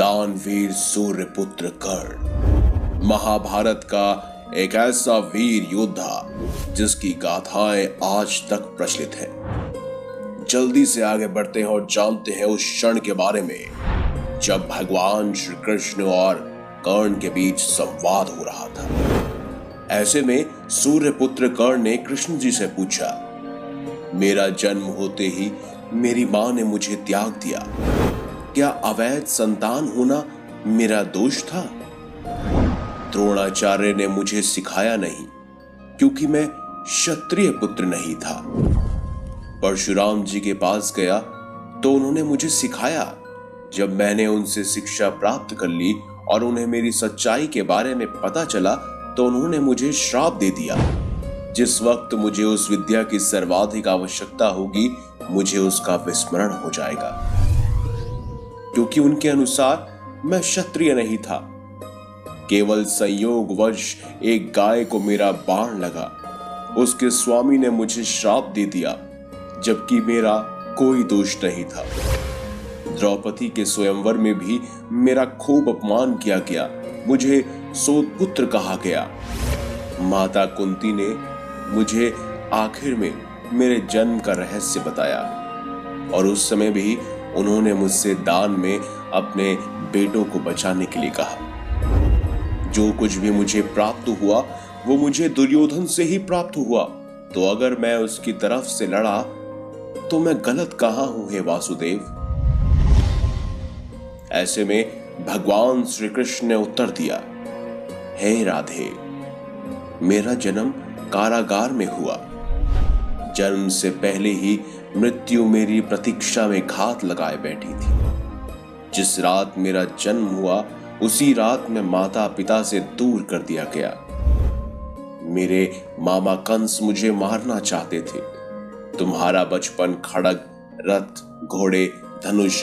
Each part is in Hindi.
दानवीर सूर्यपुत्र कर्ण महाभारत का एक ऐसा वीर योद्धा जिसकी गाथाएं आज तक प्रचलित है। जल्दी से आगे बढ़ते हैं और जानते हैं उस क्षण के बारे में जब भगवान श्री कृष्ण और कर्ण के बीच संवाद हो रहा था। ऐसे में सूर्यपुत्र कर्ण ने कृष्ण जी से पूछा, मेरा जन्म होते ही मेरी मां ने मुझे त्याग दिया, क्या अवैध संतान होना मेरा दोष था? द्रोणाचार्य ने मुझे सिखाया नहीं क्योंकि मैं क्षत्रिय पुत्र नहीं था। परशुराम जी के पास गया तो उन्होंने मुझे सिखाया। जब मैंने उनसे शिक्षा प्राप्त कर ली और उन्हें मेरी सच्चाई के बारे में पता चला तो उन्होंने मुझे श्राप दे दिया। जिस वक्त मुझे उस विद्या की सर्वाधिक आवश्यकता होगी मुझे उसका विस्मरण हो जाएगा, क्योंकि उनके अनुसार मैं क्षत्रिय नहीं था। केवल संयोगवश एक गाय को मेरा बाण लगा, उसके स्वामी ने मुझे श्राप दे दिया, जबकि मेरा कोई दोष नहीं था। द्रौपदी के स्वयंवर में भी मेरा खूब अपमान किया गया, मुझे सोतपुत्र कहा गया। माता कुंती ने मुझे आखिर में मेरे जन्म का रहस्य बताया और उस समय भी उन्होंने मुझसे दान में अपने बेटों को बचाने के लिए कहा। जो कुछ भी मुझे प्राप्त हुआ वो मुझे दुर्योधन से ही प्राप्त हुआ, तो अगर मैं उसकी तरफ से लड़ा तो मैं गलत कहां हूं हे वासुदेव? ऐसे में भगवान श्री कृष्ण ने उत्तर दिया, हे राधे, मेरा जन्म कारागार में हुआ। जन्म से पहले ही मृत्यु मेरी प्रतीक्षा में घात लगाए बैठी थी। जिस रात मेरा जन्म हुआ उसी रात में माता पिता से दूर कर दिया गया। मेरे मामा कंस मुझे मारना चाहते थे। तुम्हारा बचपन खड़ग, रथ, घोड़े, धनुष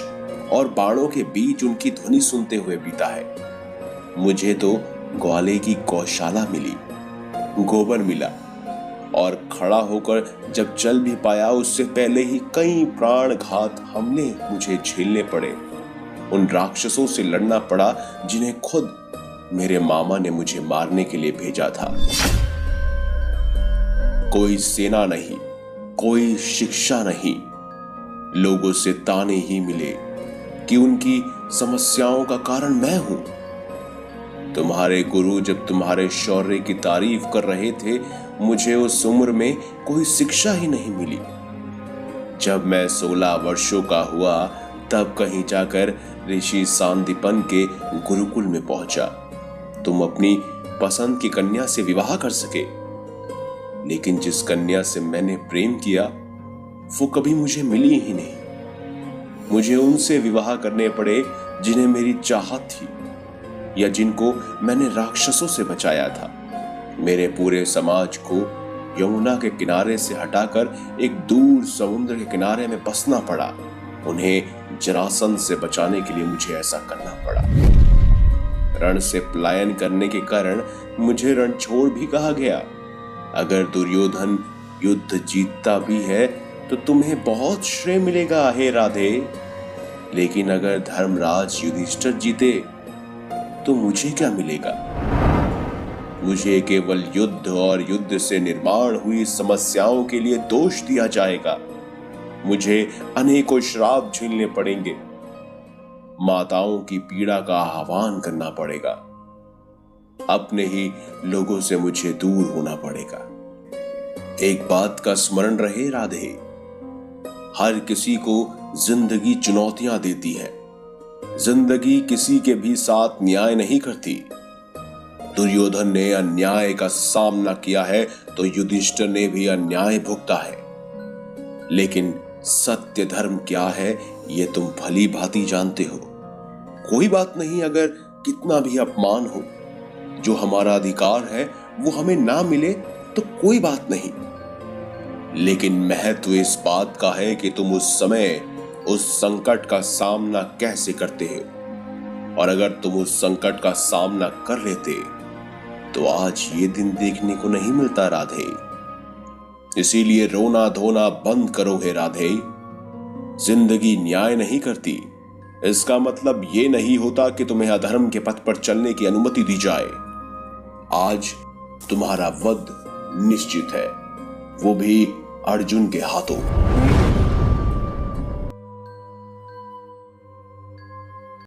और बाणों के बीच उनकी ध्वनि सुनते हुए बीता है। मुझे तो ग्वाले की गौशाला मिली, गोबर मिला और खड़ा होकर जब चल भी पाया उससे पहले ही कई प्राणघात हमले मुझे झेलने पड़े। उन राक्षसों से लड़ना पड़ा जिन्हें खुद मेरे मामा ने मुझे मारने के लिए भेजा था। कोई सेना नहीं, कोई शिक्षा नहीं, लोगों से ताने ही मिले कि उनकी समस्याओं का कारण मैं हूं। तुम्हारे गुरु जब तुम्हारे शौर्य की तारीफ कर रहे थे मुझे उस उम्र में कोई शिक्षा ही नहीं मिली। जब मैं 16 वर्षों का हुआ तब कहीं जाकर ऋषि सांदीपन के गुरुकुल में पहुंचा। तुम अपनी पसंद की कन्या से विवाह कर सके, लेकिन जिस कन्या से मैंने प्रेम किया वो कभी मुझे मिली ही नहीं। मुझे उनसे विवाह करने पड़े जिन्हें मेरी चाहत थी या जिनको मैंने राक्षसों से बचाया था। मेरे पूरे समाज को यमुना के किनारे से हटाकर एक दूर समुद्र के किनारे में बसना पड़ा। उन्हें जरासंध से बचाने के लिए मुझे ऐसा करना पड़ा। रण से पलायन करने के कारण मुझे रण छोड़ भी कहा गया। अगर दुर्योधन युद्ध जीतता भी है तो तुम्हें बहुत श्रेय मिलेगा हे राधे, लेकिन अगर धर्मराज युधिष्ठिर जीते तो मुझे क्या मिलेगा? मुझे केवल युद्ध और युद्ध से निर्माण हुई समस्याओं के लिए दोष दिया जाएगा। मुझे अनेकों श्राप झेलने पड़ेंगे। माताओं की पीड़ा का आह्वान करना पड़ेगा। अपने ही लोगों से मुझे दूर होना पड़ेगा। एक बात का स्मरण रहे राधे, हर किसी को जिंदगी चुनौतियां देती है। जिंदगी किसी के भी साथ न्याय नहीं करती। दुर्योधन ने अन्याय का सामना किया है तो युधिष्ठिर ने भी अन्याय भुगता है, लेकिन सत्य धर्म क्या है ये तुम भली भांति जानते हो। कोई बात नहीं अगर कितना भी अपमान हो, जो हमारा अधिकार है वो हमें ना मिले तो कोई बात नहीं, लेकिन महत्व इस बात का है कि तुम उस समय उस संकट का सामना कैसे करते हो। और अगर तुम उस संकट का सामना कर लेते तो आज ये दिन देखने को नहीं मिलता राधे। इसीलिए रोना धोना बंद करो हे राधे। जिंदगी न्याय नहीं करती, इसका मतलब यह नहीं होता कि तुम्हें अधर्म के पथ पर चलने की अनुमति दी जाए। आज तुम्हारा वध निश्चित है, वो भी अर्जुन के हाथों।